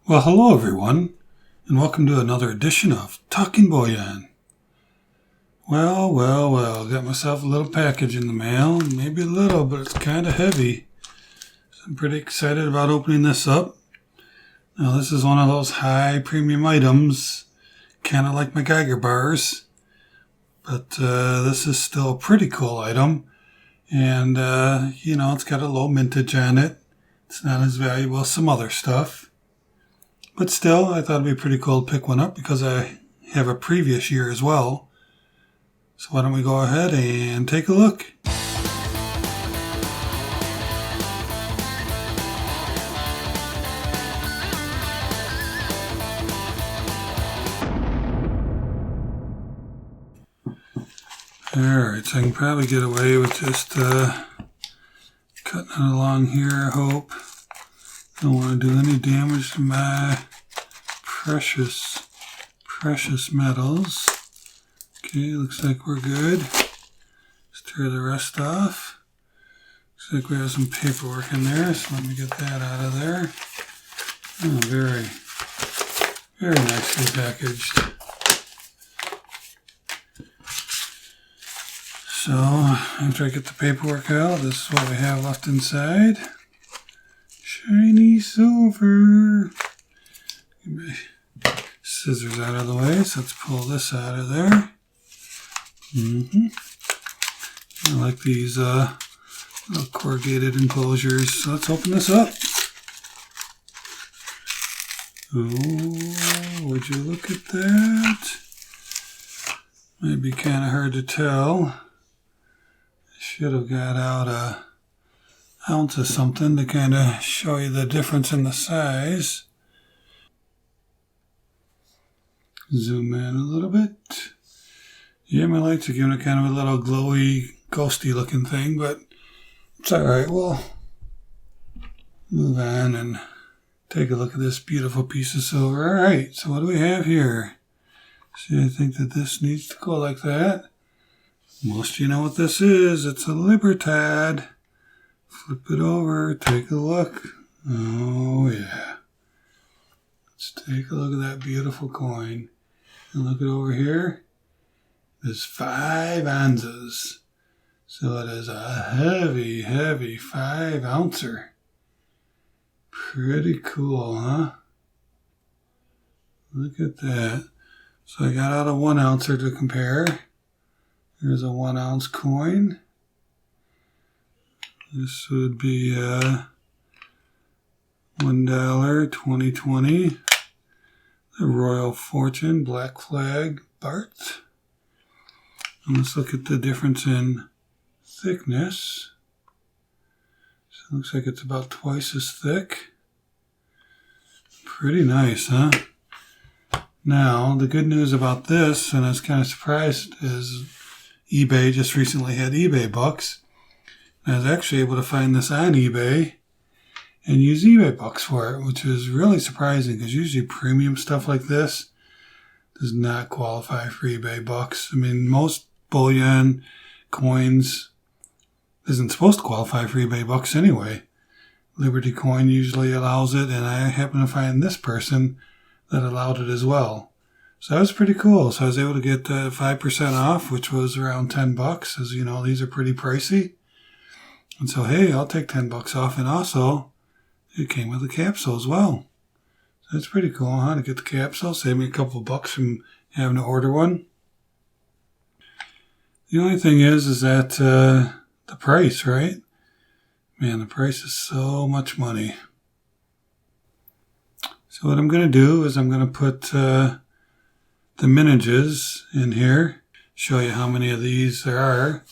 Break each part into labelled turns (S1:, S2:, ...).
S1: Well, hello everyone, and welcome to another edition of Talking Bullion. Well, got myself a little package in the mail. Maybe a little, but it's kind of heavy. So I'm pretty excited about opening this up. Now, this is one of those high premium items, kind of like my Geiger bars. But this is still a pretty cool item. And, it's got a low mintage on it. It's not as valuable as some other stuff. But still, I thought it'd be pretty cool to pick one up because I have a previous year as well. So why don't we go ahead and take a look. Alright, so I can probably get away with just cutting it along here, I hope. Don't want to do any damage to my precious metals. Okay, looks like we're good. Let's tear the rest off. Looks like we have some paperwork in there, so let me get that out of there. Oh, very nicely packaged. So, after I get the paperwork out, this is what we have left inside. Shiny silver. Get my scissors out of the way, so let's pull this out of there. I like these little corrugated enclosures. So let's open this up. Oh, would you look at that? Might be kind of hard to tell. I should have got out a ounce of something to kind of show you the difference in the size. Zoom in a little bit. Yeah, my lights are giving it kind of a little glowy, ghosty looking thing, but it's alright. We'll move on and take a look at this beautiful piece of silver. Alright, so what do we have here? See, I think that this needs to go like that. Most of you know what this is. It's a Libertad. Flip it over, take a look. Oh yeah. Let's take a look at that beautiful coin. And look at over here. There's 5 Onzas. So it is a heavy 5 ouncer. Pretty cool, huh? Look at that. So I got out a 1 ouncer to compare. Here's a 1 ounce coin. This would be $1, 2020. The Royal Fortune, Black Flag, Bart. And let's look at the difference in thickness. So it looks like it's about twice as thick. Pretty nice, huh? Now, the good news about this, and I was kind of surprised, is eBay just recently had eBay bucks. I was actually able to find this on eBay and use eBay bucks for it, which is really surprising because usually premium stuff like this does not qualify for eBay bucks. I mean, most bullion coins isn't supposed to qualify for eBay bucks anyway. Liberty Coin usually allows it, and I happen to find this person that allowed it as well. So that was pretty cool. So I was able to get 5% off, which was around $10. As you know, these are pretty pricey. And so, hey, I'll take $10 off. And also, it came with a capsule as well. So that's pretty cool, huh? To get the capsule, save me a couple of bucks from having to order one. The only thing is that the price, right? Man, the price is so much money. So what I'm going to do is I'm going to put the mintages in here, show you how many of these there are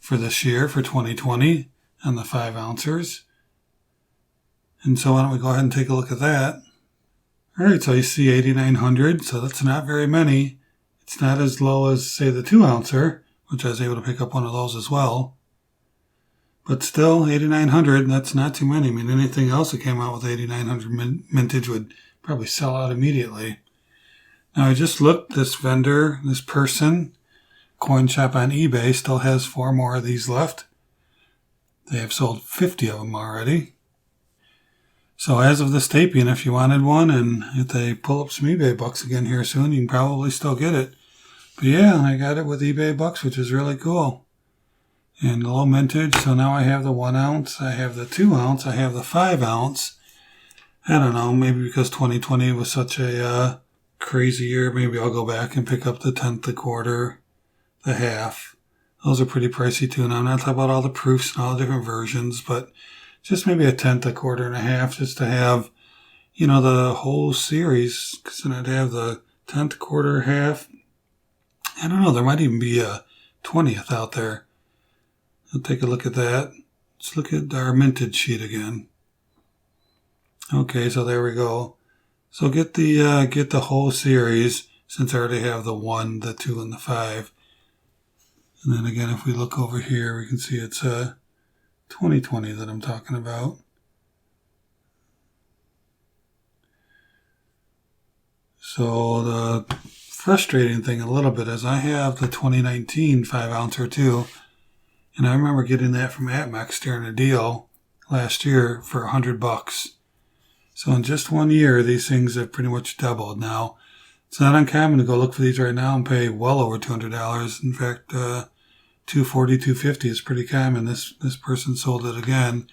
S1: for this year, for 2020, and the 5 ounces. And so why don't we go ahead and take a look at that. Alright, so you see 8,900, so that's not very many. It's not as low as, say, the 2 ouncer, which I was able to pick up one of those as well. But still, 8,900, that's not too many. I mean, anything else that came out with 8,900 mintage would probably sell out immediately. Now, I just looked, this vendor, this person, coin shop on eBay, still has 4 more of these left. They have sold 50 of them already. So as of this taping, if you wanted one, and if they pull up some eBay bucks again here soon, you can probably still get it. But yeah, I got it with eBay bucks, which is really cool. And a little mintage. So now I have the 1 ounce, I have the 2 ounce, I have the 5 ounce. I don't know, maybe because 2020 was such a crazy year, maybe I'll go back and pick up the 10th, the quarter, the half. Those are pretty pricey too. Now I'm not talking about all the proofs and all the different versions, but just maybe a 10th, a quarter, and a half, just to have, the whole series. Because then I'd have the 10th, quarter, half. I don't know, there might even be a 20th out there. I'll take a look at that. Let's look at our mintage sheet again. Okay, so there we go. So get the whole series, since I already have the 1, the 2, and the 5. And then again, if we look over here, we can see it's 2020 that I'm talking about. So the frustrating thing a little bit is I have the 2019 5 ounce or 2, and I remember getting that from AtMex during a deal last year for $100. So in just 1 year, these things have pretty much doubled. Now, it's not uncommon to go look for these right now and pay well over $200. In fact, $240, $250 is pretty common. This person sold it again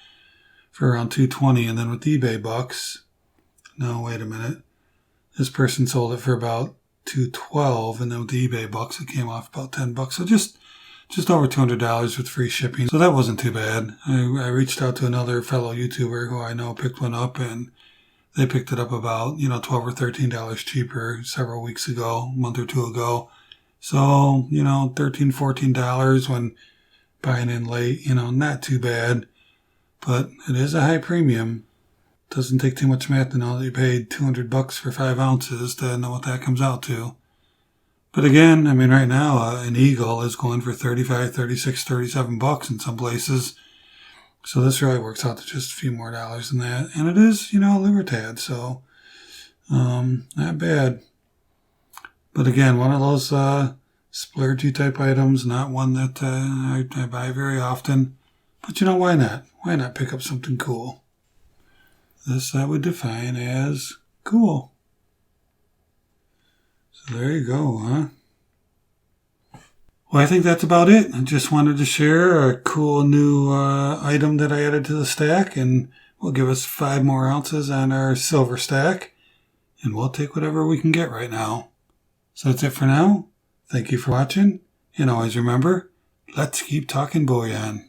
S1: for around $220, and then with eBay bucks, no, wait a minute. This person sold it for about $212, and then with the eBay bucks, it came off about $10. So just over $200 with free shipping. So that wasn't too bad. I reached out to another fellow YouTuber who I know picked one up, and they picked it up about, $12 or $13 cheaper several weeks ago, a month or two ago. So, $13, $14 when buying in late, not too bad. But it is a high premium. Doesn't take too much math to know that you paid $200 for 5 ounces to know what that comes out to. But again, right now, an Eagle is going for $35, $36, $37 in some places. So this really works out to just a few more dollars than that. And it is, Libertad, so not bad. But again, one of those splurgy type items, not one that I buy very often. But why not? Why not pick up something cool? This I would define as cool. So there you go, huh? Well, I think that's about it. I just wanted to share a cool new item that I added to the stack, and will give us 5 more ounces on our silver stack, and we'll take whatever we can get right now. So that's it for now. Thank you for watching, and always remember, let's keep talking bullion.